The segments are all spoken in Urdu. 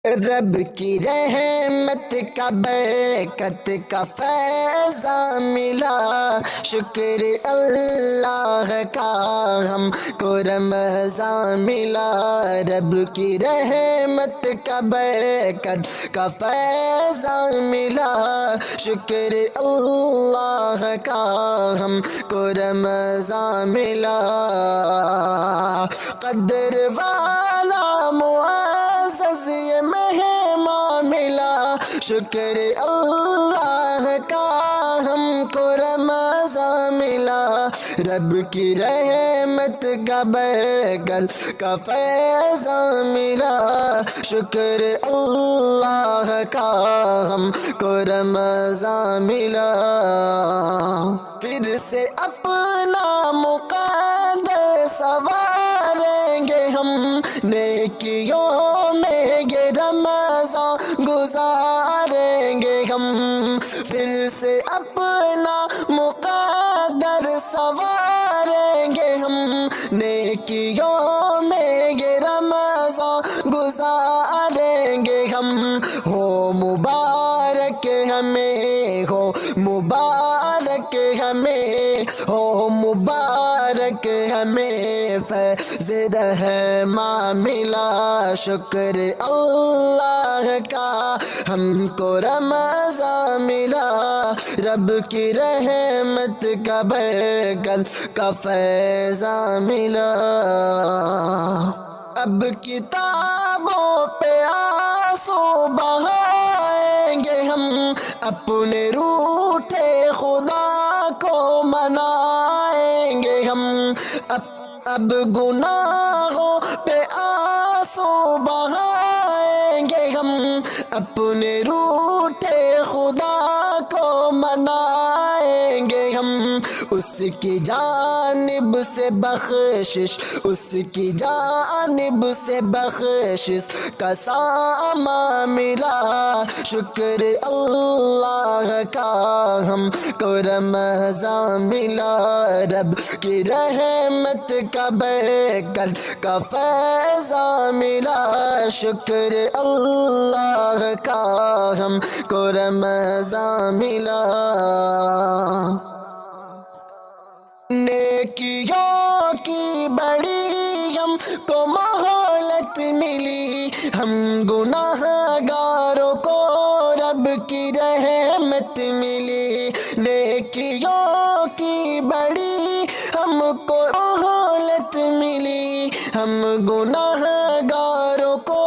رب کی رحمت کا برکت کا فیضان ملا، شکر اللہ کا ہم کو رمضان ملا۔ رب کی رحمت کا برکت کا فیضان ملا، شکر اللہ کا ہم کو رمضان ملا۔ قدر والا معزز یہ مہمان ملا، شکر اللہ کا ہم کو رمضان ملا۔ رب کی رحمت کا برکت کا فیضان ملا، شکر اللہ کا ہم کو رمضان ملا۔ پھر سے اپنا مقدر سواریں گے ہم، نیکیوں میں یہ رمضان گزاریں گے ہم۔ پھر سے اپنا مقدر سواریں گے ہم، نیکیوں میں یہ رمضان گزاریں گے ہم۔ ہو مبارک ہمیں، ہو مبارک ہمیں، ہو مبارک ہمیں فیض رحمان ملا، شکر اللہ کا ہم کو رمضان ملا۔ رب کی رحمت کا برکت کا فیضان ملا۔ اب کتابوں پہ آنسو بہائیں گے ہم، اپنے روٹھے خدا کو منائیں گے ہم۔ اب گناہوں پہ آنسو بہائیں گے ہم، اپنے روٹھے خدا کو منائیں گے ہم۔ اس کی جانب سے بخشش، اس کی جانب سے بخشش کا سامان ملا، شکر اللہ کا ہم کو رمضان ملا۔ رب کی رحمت کا برکت کا فیضان ملا، شکر اللہ کا ہم کو رمضان ملا۔ نیکیوں کی بڑی ہم کو مہلت ملی، ہم گناہ گاروں کو رب کی رحمت ملی۔ نیکیوں کی بڑی ہم کو مہلت ملی، ہم گناہ گاروں کو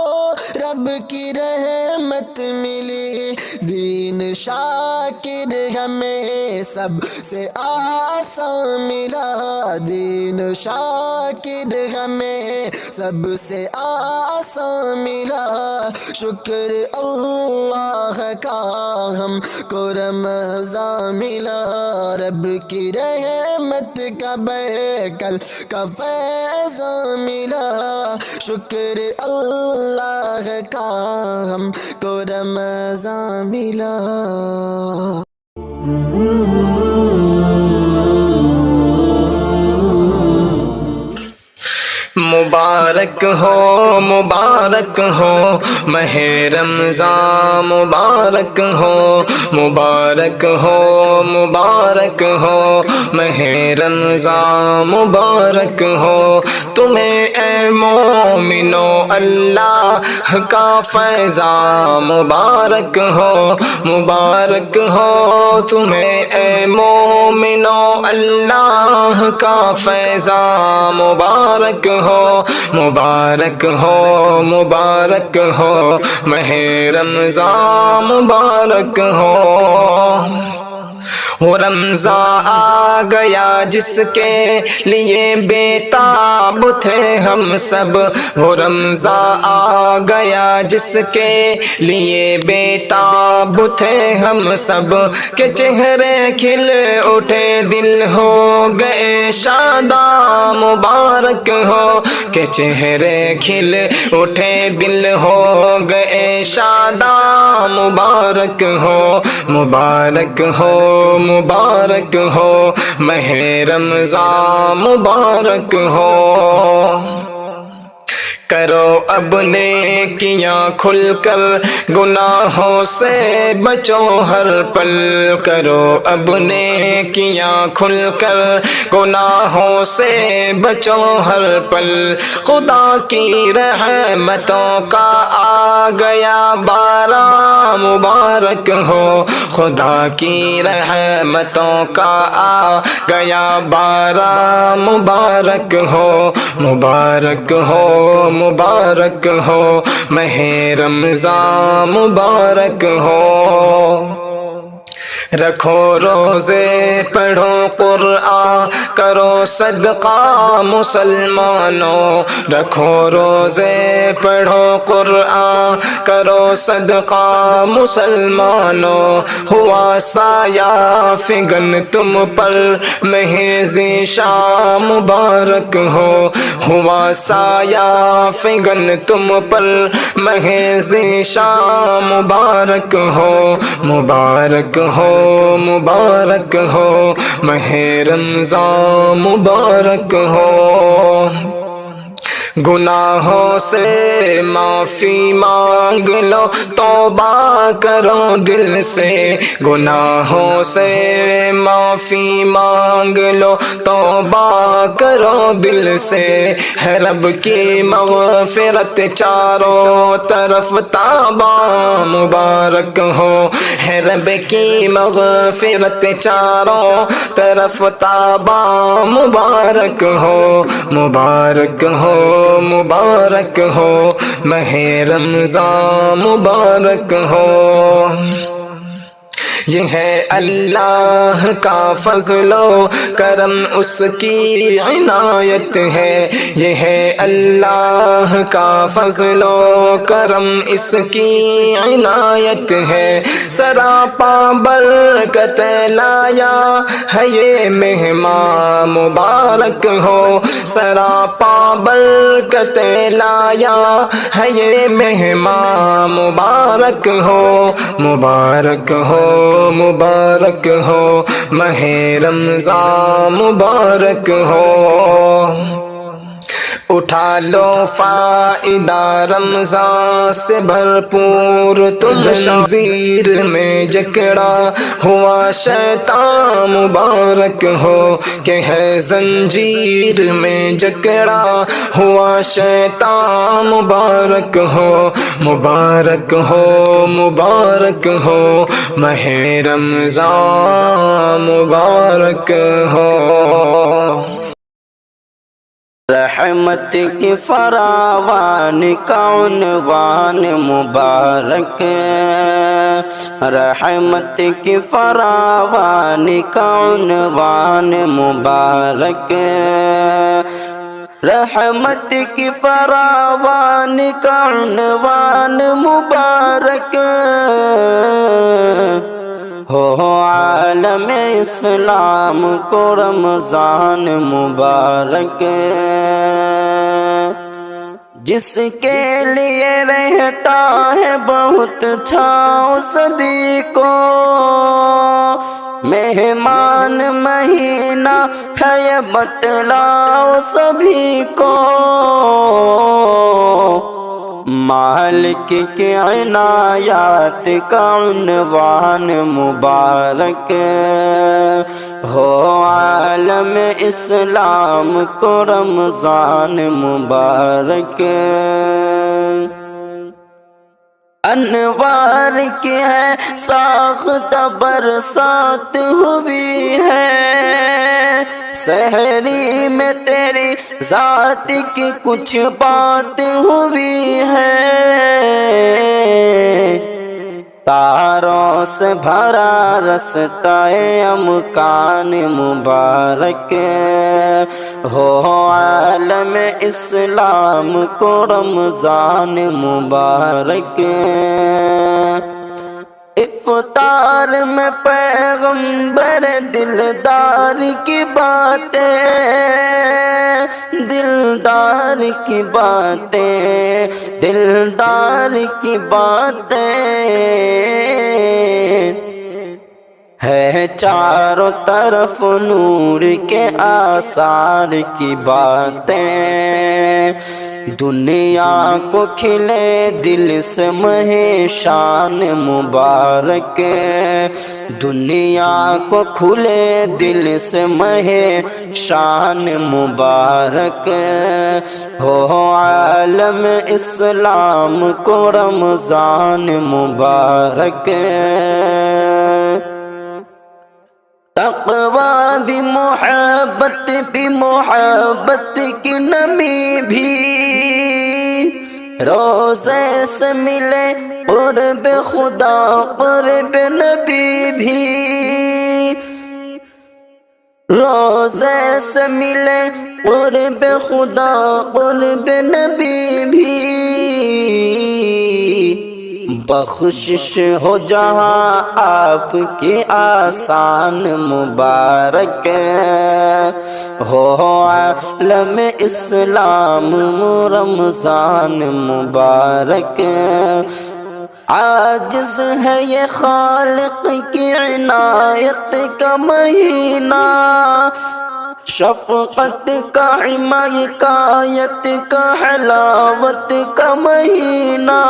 رب کی رحمت ملی۔ دین شاکر ہمیں سب سے آسان ملا، دین شاکر ہمیں سب سے آسان ملا، شکر اللہ کا ہم کو رمضان ملا۔ رب کی رحمت کا برکت کا فیضان ملا، شکر اللہ کا ہم کو رمضان ملا۔ مبارک ہو مبارک ہو ماہ رمضان، مبارک ہو مبارک ہو مبارک ہو ماہ رمضان، مبارک ہو تمہیں اے مومنو اللہ کا فیضان، مبارک ہو مبارک ہو تمہیں اے مومنو اللہ کا فیضان، مبارک ہو مبارک ہو مبارک ہو ماہ رمضان، مبارک ہو۔ وہ رمضان آ گیا جس کے لیے بےتاب تھے ہم سب، وہ رمضان آ گیا جس کے لیے بےتاب تھے ہم سب، کہ چہرے کھل اٹھے دل ہو گئے شاداں، مبارک ہو کہ چہرے کھل اٹھے دل ہو گئے شاداں، مبارک ہو مبارک ہو مبارک ہو ماہ رمضان، مبارک ہو۔ کرو اب نیکیاں کھل کر گناہوں سے بچو ہر پل، کرو اب نیکیاں کھل کر گناہوں سے بچو ہر پل، خدا کی رحمتوں کا آ گیا باران مبارک ہو، خدا کی رحمتوں کا آ گیا باران مبارک ہو، مبارک ہو مبارک ہو ماہ رمضان مبارک ہو۔ رکھو روزے پڑھو قرآن کرو صدقہ مسلمانوں، رکھو روزے پڑھو قرآن کرو صدقہ مسلمانوں، ہوا سایہ فگن تم پر مہ ذیشان مبارک ہو، ہوا سایہ فگن تم پر مہ ذیشان مبارک ہو، مبارک ہو مبارک ہو ماہ رمضان مبارک ہو۔ گناہوں سے معافی مانگ لو توبہ کرو دل سے، گناہوں سے معافی مانگ لو توبہ کرو دل سے، ہے رب کی مغفرت چاروں طرف تاباں مبارک ہو، ہے رب کی مغفرت چاروں طرف تاباں مبارک ہو، مبارک ہو مبارک ہو ماہ رمضان مبارک ہو۔ یہ ہے اللہ کا فضل و کرم اس کی عنایت ہے، یہ ہے اللہ کا فضل و کرم اس کی عنایت ہے، سراپا برکت لایا ہے یہ مہمان مبارک ہو، سراپا برکت لایا ہے یہ مہمان مبارک ہو، مبارک ہو مبارک ہو ماہ رمضان مبارک ہو۔ اٹھا لو فائدہ رمضان سے بھرپور تم، زنجیر میں جکڑا ہوا شیطان مبارک ہو، کہ ہے زنجیر میں جکڑا ہوا شیطان مبارک ہو، مبارک ہو مبارک ہو ماہ رمضان مبارک ہو۔ رحمت کی فراوان کا عنوان مبارک، رحمت کی فراوان کا عنوان مبارک، رحمت کی فراوان کا عنوان مبارک، ہو عالم اسلام کو رمضان مبارک، جس کے لیے رہتا ہے بہت چھاؤ سبھی کو، مہمان مہینہ ہے یہ بتلاؤ سبھی کو، مالک کی عنایات کا عنوان مبارک، ہو عالم اسلام کو رمضان مبارک، انوار کی ہے ساخت برسات ہوئی ہے، سحری میں تیری ذات کی کچھ بات ہوئی ہے، تاروں سے بھرا رستہ امکان مبارک، ہو عالم اسلام کو رمضان مبارک، افطار میں پیغمبر دلدار کی باتیں، دلدار کی باتیں، دلدار کی باتیں، ہے چاروں طرف نور کے آثار کی باتیں، دنیا کو کھلے دل سے مہے شان مبارک، دنیا کو کھلے دل سے مہے شان مبارک، ہو عالم اسلام کو رمضان مبارک۔ تقویٰ بھی محبت کی نمی بھی، روزے سے ملے قرب خدا قرب نبی بھی، روزے سے ملے قرب خدا قرب نبی بھی، بخشش ہو جہاں آپ کی آسان مبارک، ہو عالم اسلام رمضان مبارک۔ عاجز ہے یہ خالق کی عنایت کا مہینہ، شفقت کا حمایت کا حلاوت کا مہینہ،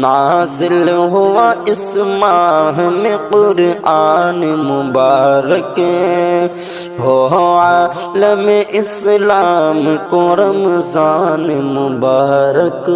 نازل ہوا اس ماہ میں قرآن مبارک، ہو عالم اسلام کو رمضان مبارک۔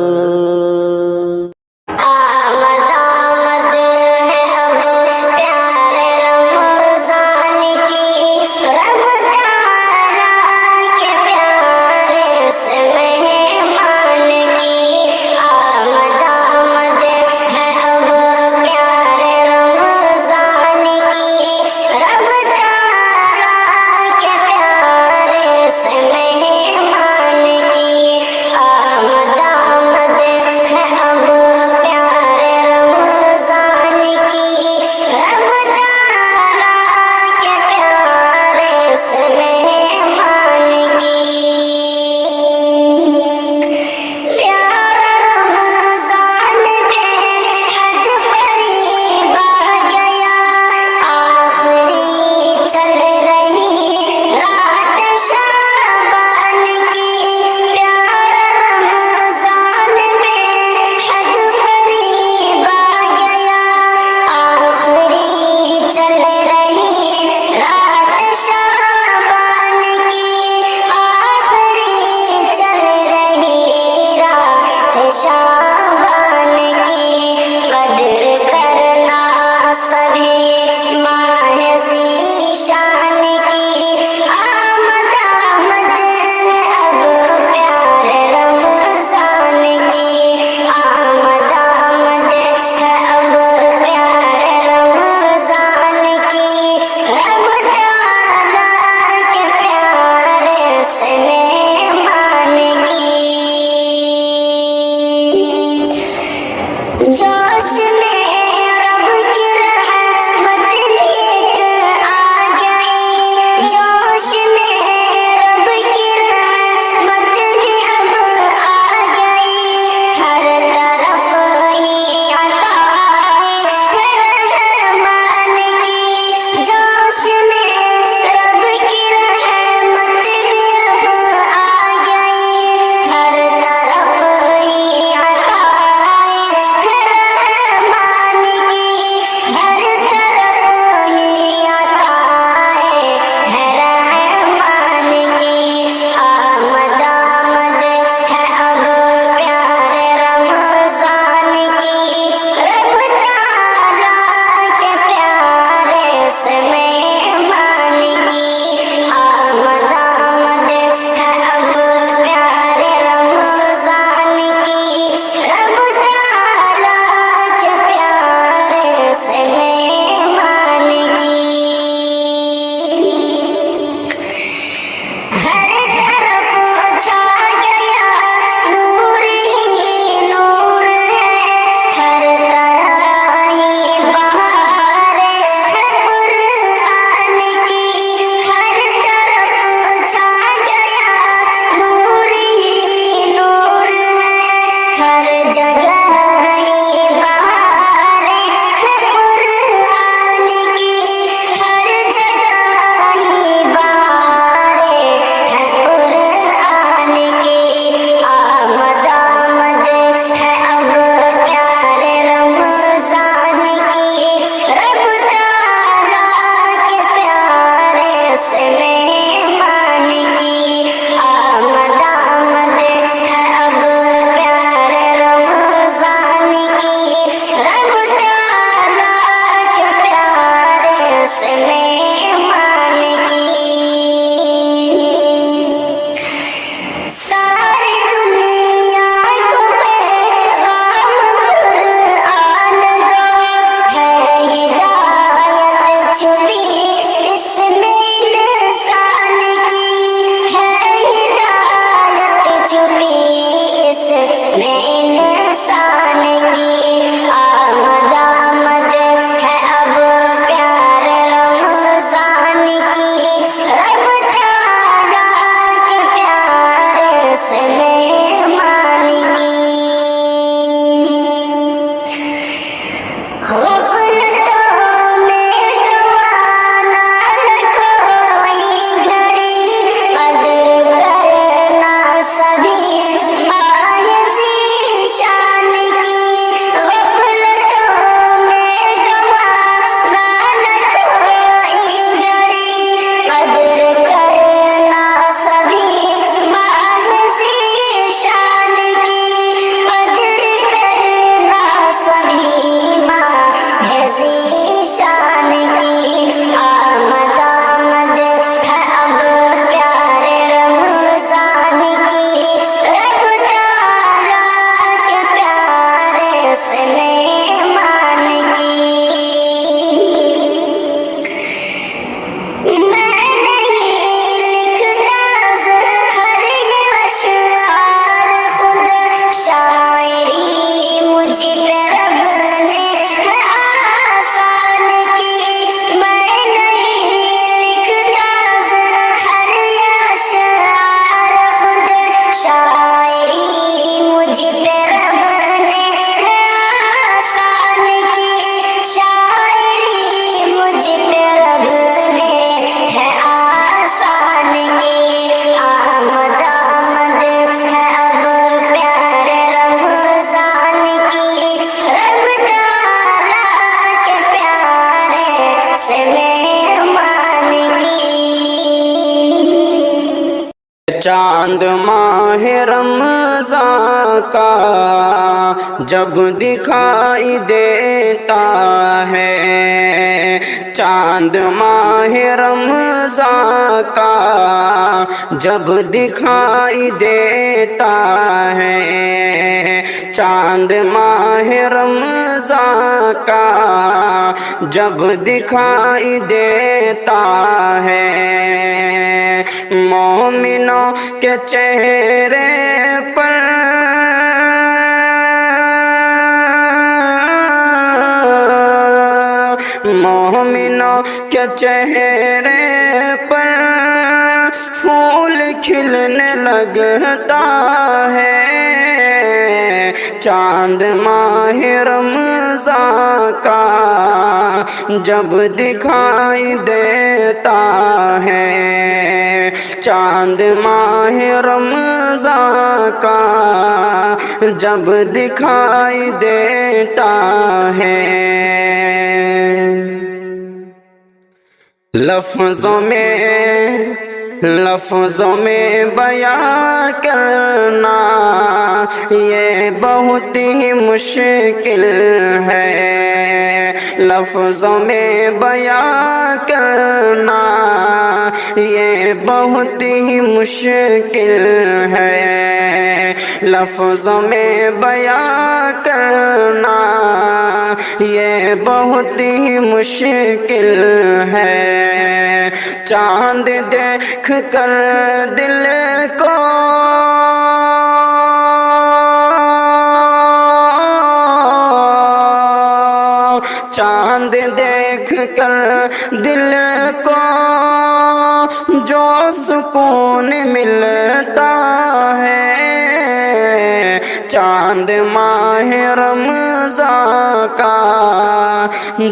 چاند ماہ رمضان کا جب دکھائی دیتا ہے، چاند ماہ رمضان کا جب دکھائی دیتا ہے، چاند ماہ رمضان کا جب دکھائی دیتا ہے، مومنوں کے چہرے پر مومنوں کے چہرے پر پھول کھلنے لگتا ہے، چاند ماہ رمضان کا جب دکھائی دیتا ہے، چاند ماہ رمضان کا جب دکھائی دیتا ہے، لفظوں میں بیان کرنا یہ بہت ہی مشکل ہے، لفظوں میں بیان کرنا یہ بہت ہی مشکل ہے، لفظوں میں بیان کرنا یہ بہت ہی مشکل ہے، چاند دیکھ کر دل کو چاند دیکھ کر دل کو جو سکون ملتا ہے، چاند ماہ رمضان کا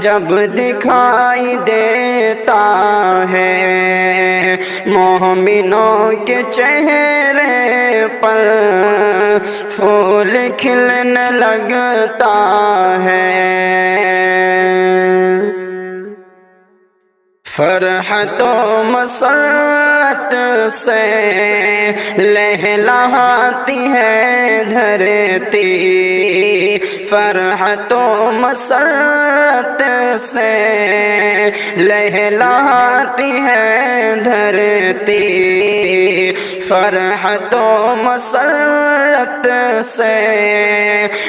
جب دکھائی دیتا ہے، مومنوں کے چہرے پر پھول کھلنے لگتا ہے، فرحت و مسرت سے لہلہاتی ہے دھرتی، فرحت و مسرت سے لہلہاتی ہے دھرتی، فرحت و مسرت سے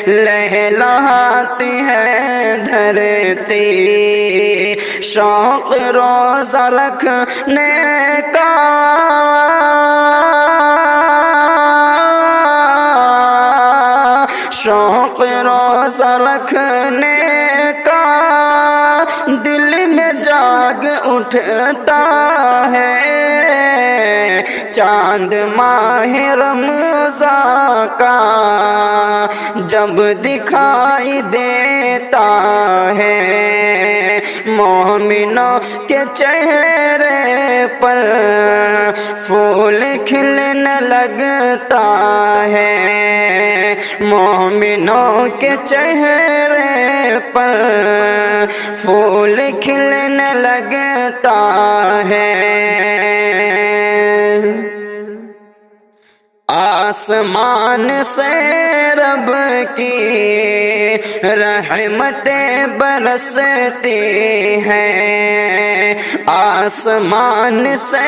لہلہاتی ہے دھرتی، شوق روزہ رکھنے کا شوق روزہ رکھنے کا دل میں جاگ اٹھتا ہے، چاند ماہ رمضان کا جب دکھائی دیتا ہے، مومنوں کے چہرے پر پھول کھلنے لگتا ہے، مومنوں کے چہرے پر پھول کھلنے لگتا ہے، آسمان سے رب کی رحمتیں برستی ہیں، آسمان سے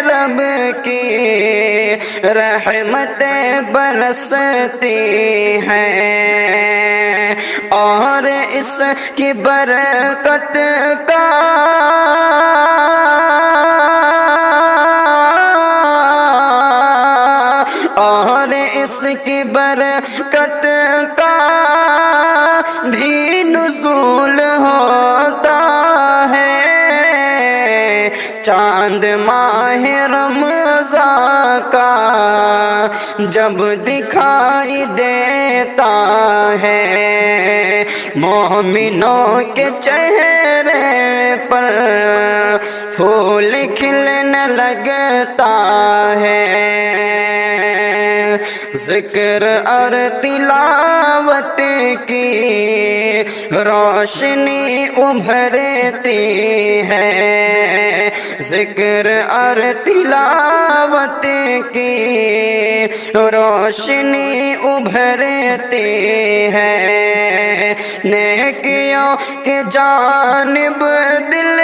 رب کی رحمتیں برستی ہیں، اور اس کی برکت کا اور اس کی برکت کا بھی نزول ہوتا ہے، چاند ماہ رمضان کا جب دکھائی دیتا ہے، مومنوں کے چہرے پر پھول کھلنے لگتا ہے، ذکر اور تلاوت کی روشنی ابھرتی ہے، ذکر اور تلاوت کی روشنی ابھرتی ہے، نیکیوں کی جانب دل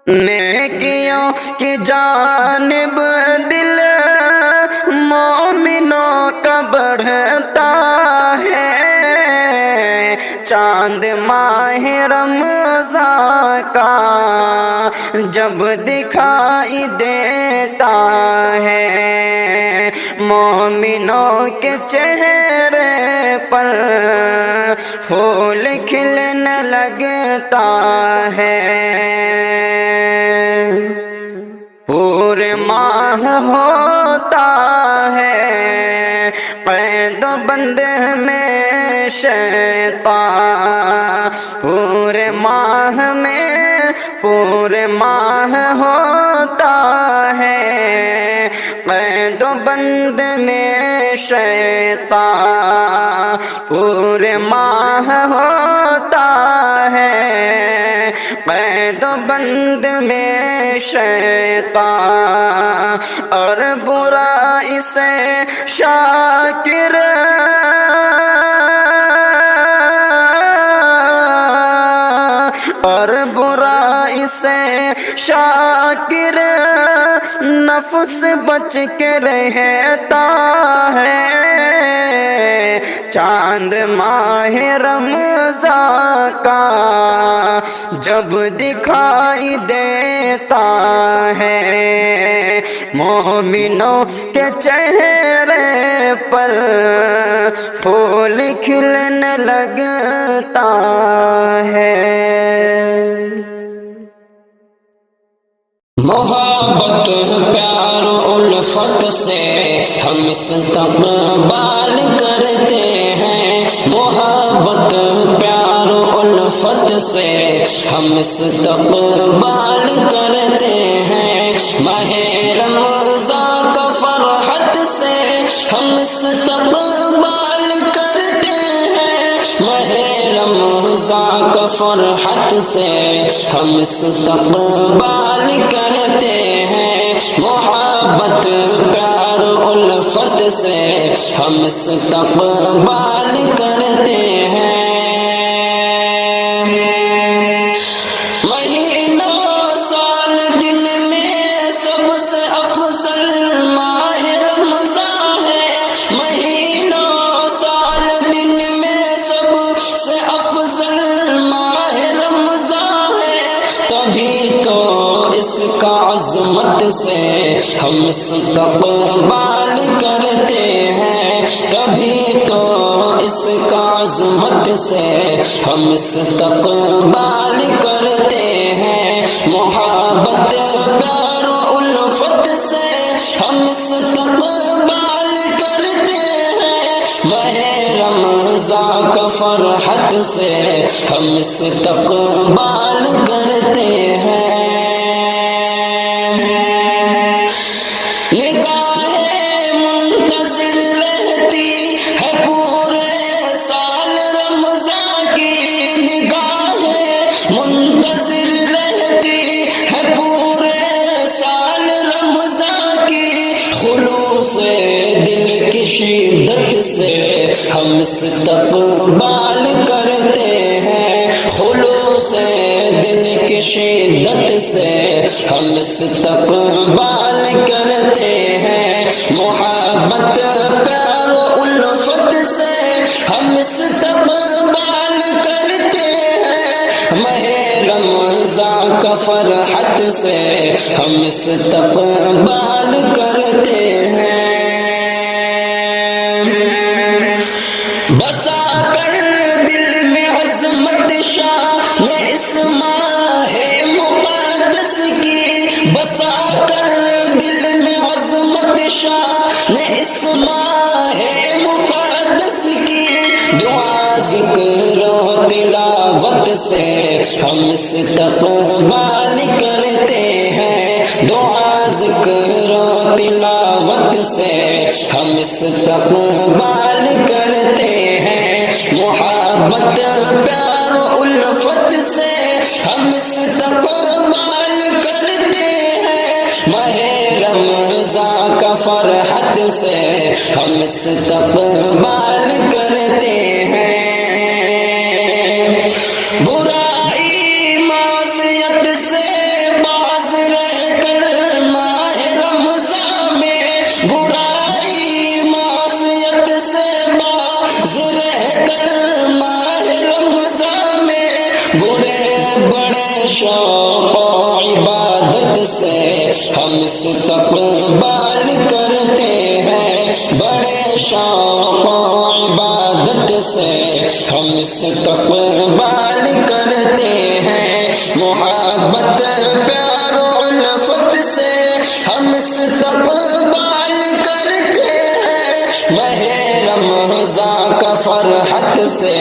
نیکیوں کی جانب دل مومنوں کا بڑھتا ہے، چاند ماہ رمضان کا جب دکھائی دیتا ہے، مومنوں کے چہرے پر پھول کھلنے لگتا ہے، پورے ماہ ہوتا ہے قید و بند میں شیطان، پورے ماہ ہوتا ہے قید و بند میں شیطان، پورے ماہ ہوتا ہے قید و بند میں شیطان، اور برائی سے شاکر اور برائی سے شاکر نفس بچ کے رہتا ہے، چاند ماہ رمضان کا جب دکھائی دیتا ہے، مومنوں کے چہرے پر پھول کھلنے لگتا ہے۔ محبت پیار الفت سے ہم استقبال کرتے ہیں، محبت پیار الفت سے ہم استقبال کرتے ہیں، ماہ رمضان کا فرحت سے ہم استقبال کرتے ہیں، ماہ رمضان کا فرحت سے ہم استقبال کرتے ہیں، محبت پیار الفت سے ہم استقبال کرتے ہیں، مہینوں سال دن میں سب سے افضل ماہ رمضان ہے، مہینوں سال دن میں سب سے افضل ماہ رمضان ہے، تبھی تو اس کا عظمت سے ہم استقبال کرتے ہیں، کبھی تو اس کا عظمت سے ہم استقبال کرتے ہیں، محبت پیار و الفت سے ہم استقبال کرتے ہیں، ماہ رمضان کا فرحت سے ہم استقبال کرتے ہیں، نگاہیں منتظر رہتی ہے پورے سال رمضان کی، نگاہیں منتظر رہتی ہے پورے سال رمضان کی، خلوص دل کی شدت سے ہم استقبال کرتے ہیں، خلوص دل کی شدت سے ہم استقبال کرتے ہیں، محبت پیار و الفت سے ہم استقبال کرتے ہیں، ماہ رمضان کا فرحت سے ہم استقبال کرتے ہیں، بسا کر دل میں عظمت شان اس ماہ مقدس کی، بسا کر دل میں عظمت شان اس ماہ مقدس کی، دعا ذکر و تلاوت سے ہم استقبال کرتے ہیں، دعا ذکر و تلاوت سے ہم استقبال کرتے ہیں، محبت محبت پیار الفت سے ہم استقبال کرتے ہیں، ماہ رمضان کا فرحت سے ہم استقبال کرتے ہیں۔ برائی معصیت سے باز رہ کر ماہ رمضان میں، برائی معصیت سے باز رہ کر ماہ رمضان میں، بڑے بڑے شوق و عبادت سے ہم استقبال کرتے ہیں، بڑے شوق و عبادت سے ہم استقبال کرتے ہیں، محبت پیار و الفت سے ہم استقبال کرتے ہیں، ماہ رمضان کا فرحت سے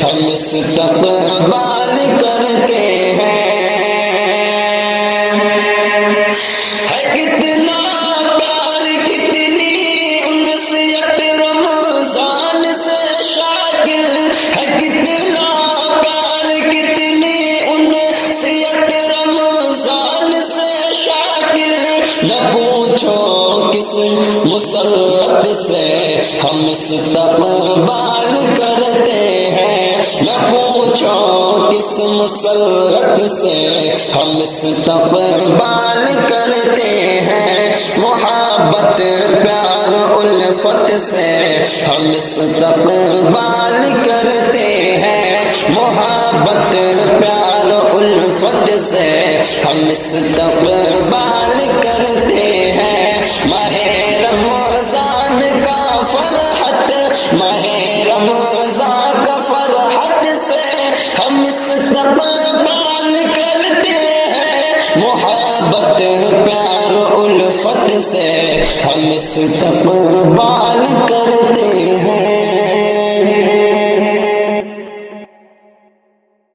ہم استقبال کرتے ہیں۔ کتنا پیار کتنی انسیت رمضان سے شاغل ہے، کتنا پیار کتنی انسیت رمضان سے شاغل، نہ پوچھو کس مسرت سے ہم استقبال کرتے ہیں، نہ پوچھو کس مسرت سے ہم استقبال کرتے ہیں، محبت پیار الفت سے ہم استقبال کرتے ہیں، محبت پیار الفت سے ہم استقبال کرتے ہیں، ماہ رمضان کا فرحت، ماہ رمضان کا فرحت سے ہم استقبال کرتے ہیں، محبت پیار الفت سے ہم استقبال کرتے ہیں۔